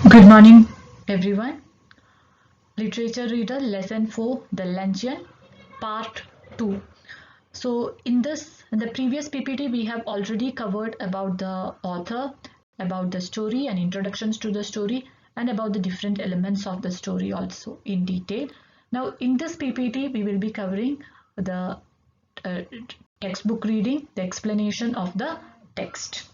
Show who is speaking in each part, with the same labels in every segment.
Speaker 1: Good morning, everyone. Literature Reader Lesson 4, The Luncheon, Part 2. So, in the previous PPT, we have already covered about the author, about the story and introductions to the story, and about the different elements of the story also in detail. Now, in this PPT, we will be covering the uh, textbook reading, the explanation of the text.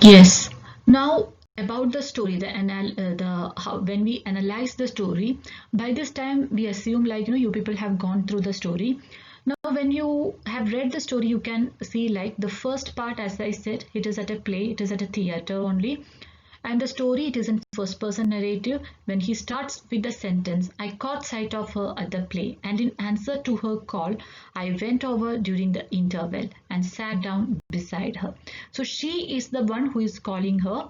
Speaker 1: Yes. Now about the story, the how when we analyze the story, by this time we assume you people have gone through the story. Now when you have read the story, you can see like the first part, as I said, it is at a play, it is at a theater only, and the story it is in first person narrative. When he starts with the sentence, I caught sight of her at the play, and in answer to her call, I went over during the interval and sat down beside her. So she is the one who is calling her,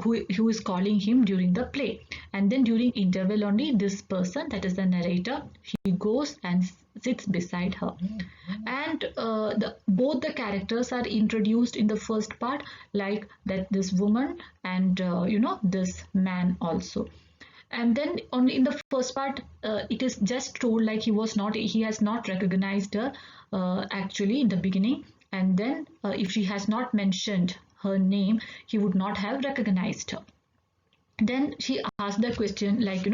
Speaker 1: who is calling him during the play, and then during interval only this person, that is the narrator, he goes and sits beside her, and both the characters are introduced in the first part, like that this woman and this man also. And then on in the first part, it is just told like he has not recognized her actually in the beginning, and then if she has not mentioned her name, he would not have recognized her. Then she asked the question like,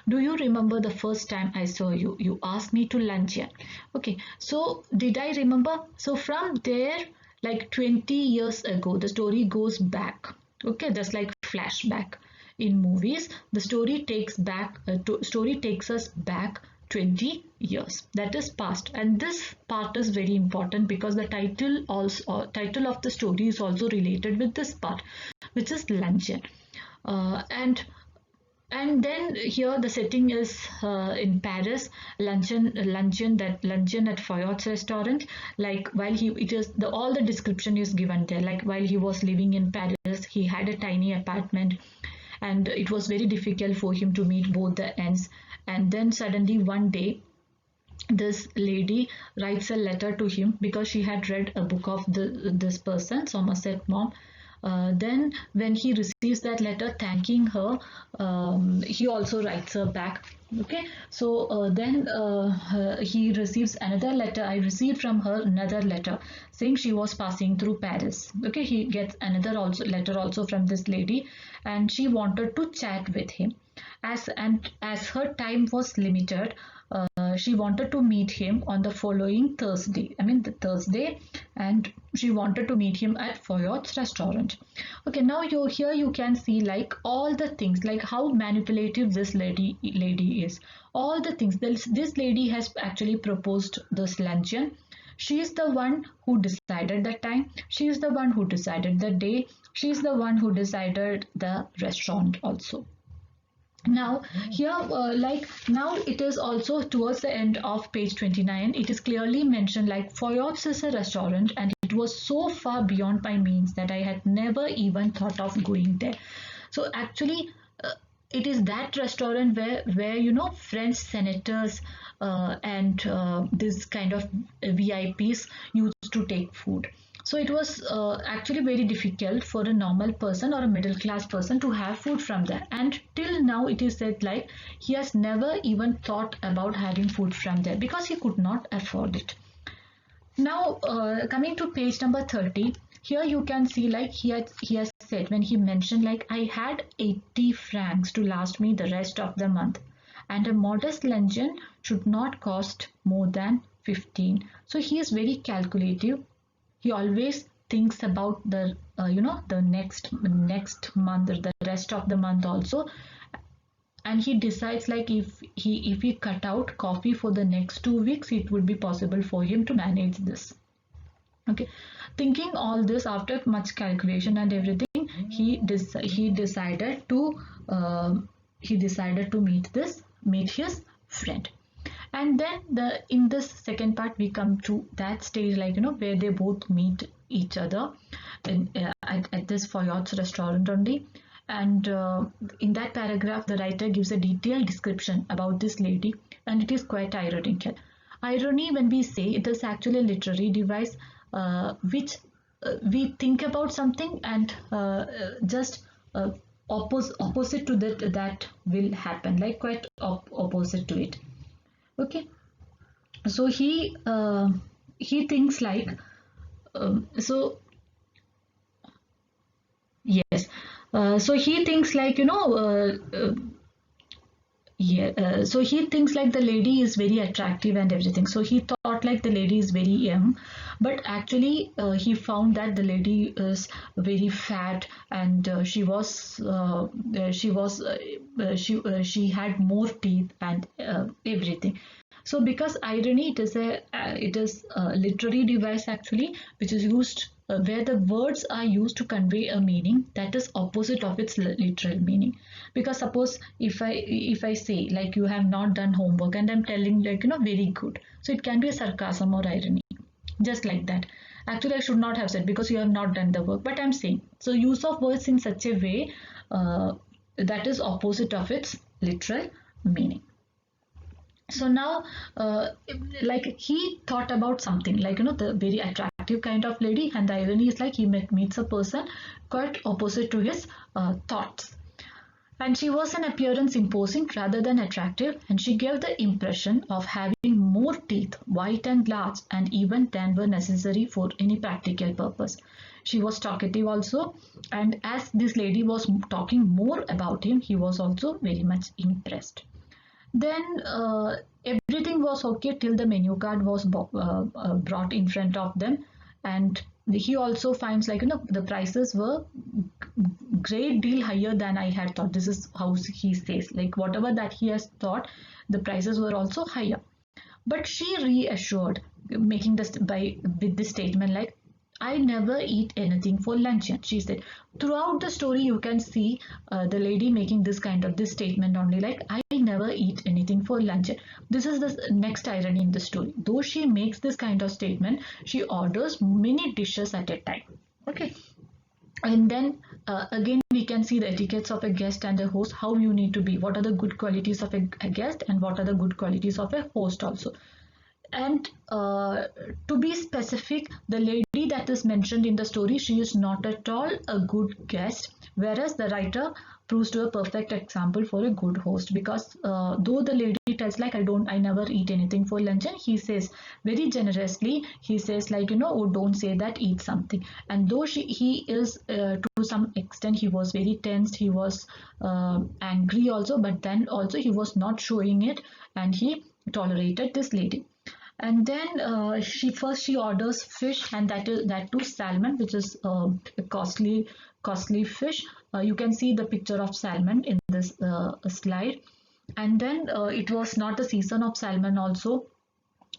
Speaker 1: do you remember the first time I saw you? You asked me to luncheon. Okay, so did I remember? So from there, like 20 years ago, the story goes back. Okay, just like flashback in movies, the story takes us back 20 years, that is past. And this part is very important because the title of the story is also related with this part, which is luncheon. uh, and and then here the setting is in Paris. Luncheon at Fayot's restaurant. Like while he it is the all the description is given there. Like while he was living in Paris, he had a tiny apartment, and it was very difficult for him to meet both the ends. And then suddenly one day, this lady writes a letter to him because she had read a book of this person, Somerset Maugham. Then when he receives that letter thanking her, he also writes her back. Okay, so then he receives another letter. I received from her another letter saying she was passing through Paris. Okay, he gets another also letter also from this lady, and she wanted to chat with him. As her time was limited, she wanted to meet him on the following Thursday. I mean the Thursday, and she wanted to meet him at Foyot's restaurant. Okay, now you can see like all the things, like how manipulative this lady is. All the things, this lady has actually proposed this luncheon. She is the one who decided the time. She is the one who decided the day. She is the one who decided the restaurant also. Now here, now it is also towards the end of page 29, it is clearly mentioned like Foyot's is a restaurant, and it was so far beyond my means that I had never even thought of going there. So actually, it is that restaurant where French senators and this kind of VIPs used to take food. So it was actually very difficult for a normal person or a middle class person to have food from there. And till now, it is said like he has never even thought about having food from there because he could not afford it. Now, coming to page number 30, here you can see like he has said when he mentioned like I had 80 francs to last me the rest of the month, and a modest luncheon should not cost more than 15. So he is very calculative. He always thinks about the the next month or the rest of the month also, and he decides like if he cut out coffee for the next 2 weeks, it would be possible for him to manage this. Okay, thinking all this after much calculation and everything, he decided to meet his friend. And then in this second part we come to that stage like where they both meet each other at this Foyot's restaurant only. And in that paragraph the writer gives a detailed description about this lady, and it is quite ironical. Irony, when we say, it is actually a literary device which we think about something and just opposite to that will happen, like quite opposite to it. Okay, so he thinks like so yes, so he thinks like yeah, so he thinks like the lady is very attractive and everything. So he thought like the lady is very young, but actually he found that the lady is very fat, and she had more teeth and everything. So because irony, it is a literary device actually, which is used where the words are used to convey a meaning that is opposite of its literal meaning. Because suppose if I say like you have not done homework and I'm telling like very good, so it can be a sarcasm or irony, just like that. Actually, I should not have said because you have not done the work, but I'm saying so use of words in such a way that is opposite of its literal meaning. So now like he thought about something like the very attractive kind of lady, and the irony is like he meets a person quite opposite to his thoughts. And she was in appearance imposing rather than attractive, and she gave the impression of having more teeth, white and large, and even than were necessary for any practical purpose. She was talkative also, and as this lady was talking more about him, he was also very much impressed. Then everything was okay till the menu card was brought in front of them, and he also finds like the prices were great deal higher than I had thought. This is how he says, like whatever that he has thought, the prices were also higher. But she reassured, making this by with this statement like, I never eat anything for luncheon, she said. Throughout the story, you can see the lady making this statement only, like, I never eat anything for luncheon. This is the next irony in the story. Though she makes this kind of statement, she orders many dishes at a time. Okay. And then again, we can see the etiquettes of a guest and a host, how you need to be, what are the good qualities of a guest and what are the good qualities of a host also. And to be specific, the lady that is mentioned in the story, she is not at all a good guest, whereas the writer proves to a perfect example for a good host. Because though the lady tells like I never eat anything for lunch, and he says very generously, he says like oh, don't say that, eat something. And though he is to some extent he was very tensed, he was angry also, but then also he was not showing it, and he tolerated this lady. And then she orders fish, and that too salmon, which is a costly fish. You can see the picture of salmon in this slide. And then it was not the season of salmon also,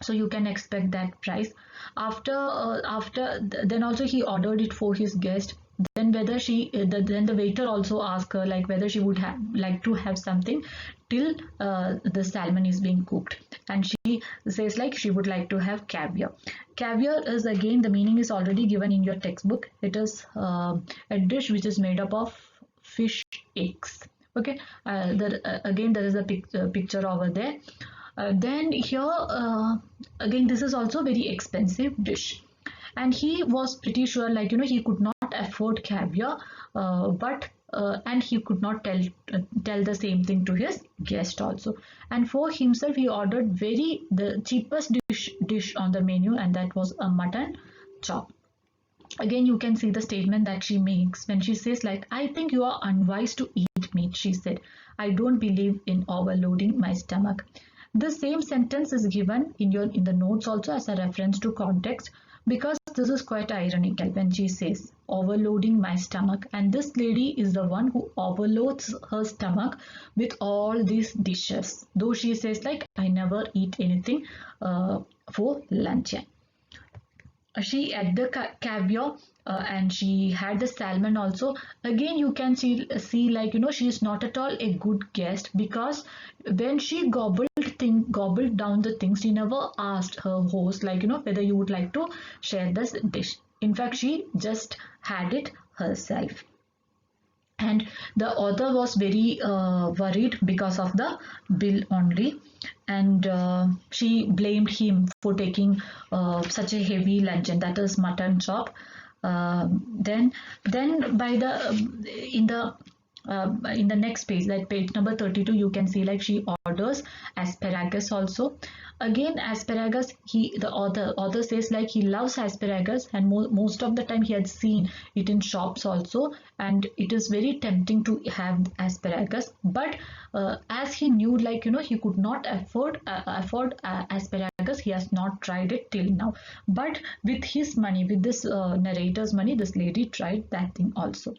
Speaker 1: so you can expect that price. After then also he ordered it for his guest. Then then the waiter also asked her like whether she would have like to have something till the salmon is being cooked, and she says like she would like to have caviar. Caviar is, again, the meaning is already given in your textbook. It is a dish which is made up of fish eggs. Okay, again there is a picture over there. Then here again, this is also very expensive dish, and he was pretty sure like he could not afford caviar, but and he could not tell the same thing to his guest also. And for himself, he ordered the cheapest dish on the menu, and that was a mutton chop. Again, you can see the statement that she makes when she says like, I think you are unwise to eat meat, she said. I don't believe in overloading my stomach. The same sentence is given in the notes also as a reference to context, because this is quite ironical when she says overloading my stomach, and this lady is the one who overloads her stomach with all these dishes, though she says like I never eat anything for lunch. She ate the caviar and she had the salmon also. Again, you can see like she is not at all a good guest, because when she gobbled down the things, she never asked her host like whether you would like to share this dish. In fact, she just had it herself. And the author was very worried because of the bill only, and she blamed him for taking such a heavy luncheon, that is mutton chop. Then by in the next page, like page number 32, you can see like she orders asparagus also. Again, asparagus, the author says like he loves asparagus, and most of the time he had seen it in shops also, and it is very tempting to have asparagus. But as he knew, like he could not afford asparagus, he has not tried it till now. But with his money, with this narrator's money, this lady tried that thing also.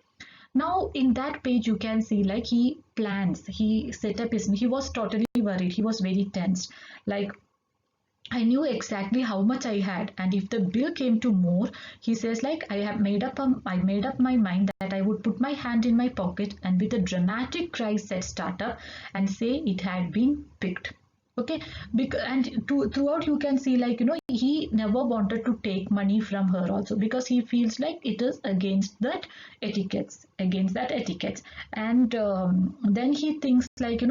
Speaker 1: Now in that page you can see like he plans, he set up he was totally worried, he was very tense. Like, I knew exactly how much I had, and if the bill came to more, he says like I made up my mind that I would put my hand in my pocket and with a dramatic cry said start up and say it had been picked. Okay, and throughout you can see like he never wanted to take money from her also, because he feels like it is against that etiquette. And then he thinks like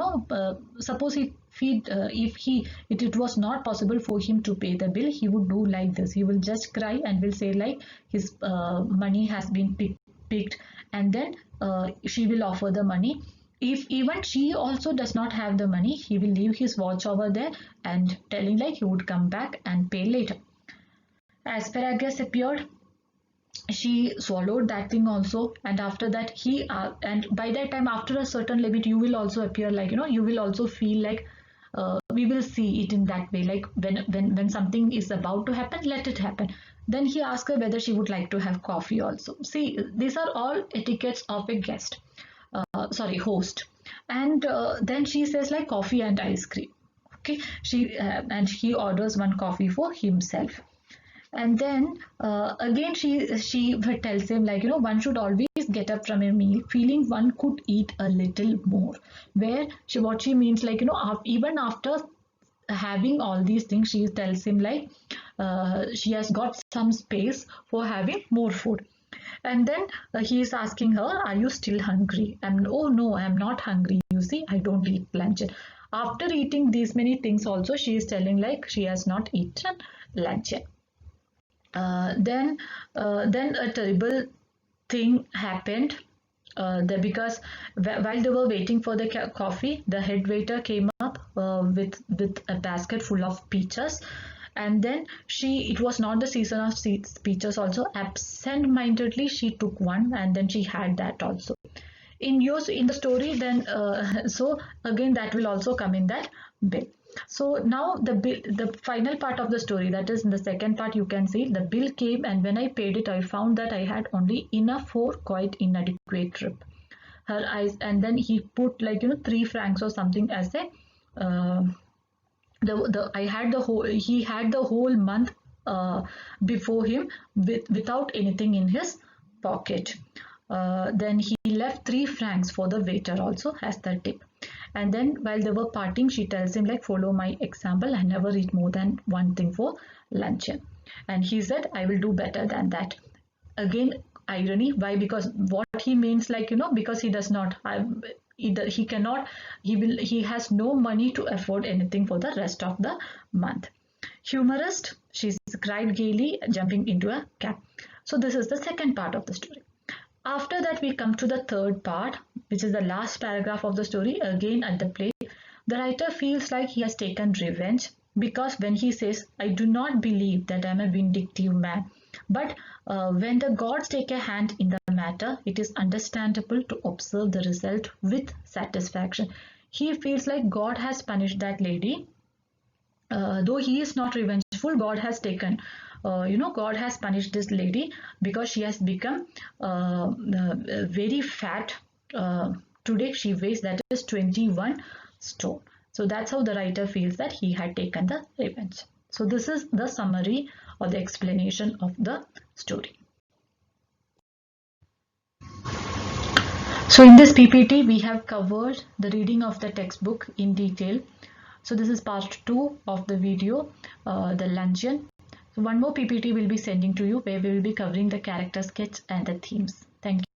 Speaker 1: suppose if it was not possible for him to pay the bill, he would do like this, he will just cry and will say like his money has been picked, and then she will offer the money. If even she also does not have the money, he will leave his watch over there and telling like he would come back and pay later. Asparagus appeared, she swallowed that thing also, and after that and by that time after a certain limit you will also appear like you will also feel like we will see it in that way, like when something is about to happen, let it happen. Then he asked her whether she would like to have coffee also. See, these are all etiquettes of a guest, host. And then she says like coffee and ice cream. Okay, and he orders one coffee for himself. And then again she tells him like one should always get up from a meal feeling one could eat a little more, where what she means like even after having all these things, she tells him like she has got some space for having more food. And then he is asking her, are you still hungry? And oh no, I'm not hungry, you see, I don't eat lunch. After eating these many things also, she is telling like she has not eaten lunch yet. Then a terrible thing happened, because while they were waiting for the coffee, the head waiter came up with a basket full of peaches. And then it was not the season of peaches also, absent-mindedly she took one and then she had that also. In the story, then so again that will also come in that bill. So now the final part of the story, that is in the second part, you can see the bill came, and when I paid it, I found that I had only enough for quite inadequate trip. Her eyes, and then he put like 3 francs or something as a he had the whole month before him without anything in his pocket. Then he left 3 francs for the waiter also as the tip. And then while they were parting, she tells him like follow my example and never eat more than one thing for luncheon. And he said I will do better than that. Again irony, why? Because what he means like because he does not he cannot, he has no money to afford anything for the rest of the month. Humorist, she cried gaily jumping into a cab. So this is the second part of the story. After that we come to the third part, which is the last paragraph of the story. Again at the play, the writer feels like he has taken revenge, because when he says I do not believe that I am a vindictive man, but when the gods take a hand in the matter, it is understandable to observe the result with satisfaction. He feels like God has punished that lady, though he is not revengeful. God has taken God has punished this lady because she has become very fat. Today she weighs, that is 21 stone. So that's how the writer feels that he had taken the revenge. So this is the summary or the explanation of the story. So in this PPT we have covered the reading of the textbook in detail. So this is part 2 of the video, the Luncheon. So one more PPT will be sending to you where we will be covering the character sketch and the themes. Thank you.